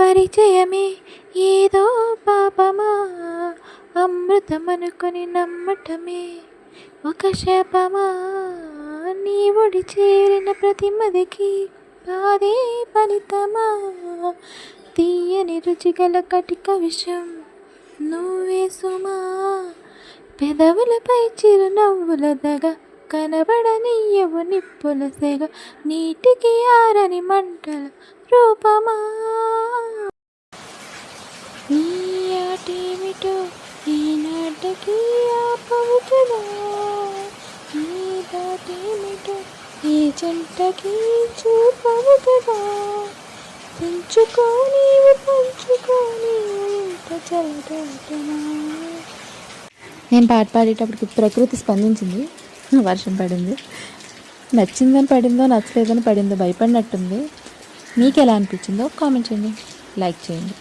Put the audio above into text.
పరిచయమే ఏదో పాపమా, అమృతమనుకొని నమ్మటమే ఒక శాపమా. నీ ఒడి చేరిన ప్రతి మదికి అదే ఫలితమా. తీయని రుచిగల కటిక విషం నువ్వే సుమా. పెదవులపై చిరునవ్వుల దగ, కనబడనియ్యవు నిప్పుల సెగ, నీటికి ఆరని మంటల రూపమా. నీ ఆటేమిటో ఈనాటికి ఆపవు కదా, నీ దాటేమిటో ఈ జంటకి చూపవు కదా. పెంచుకో నీవు పంచుకో నీవు ఇంత చెలగాటమా. నేను పాట పాడేటప్పటికి ప్రకృతి స్పందించింది. వర్షం పడింది. నచ్చిందని పడిందో నచ్చలేదని పడిందో భయపడినట్టుంది. మీకు ఎలా అనిపించిందో కామెంట్ చేయండి, లైక్ చేయండి.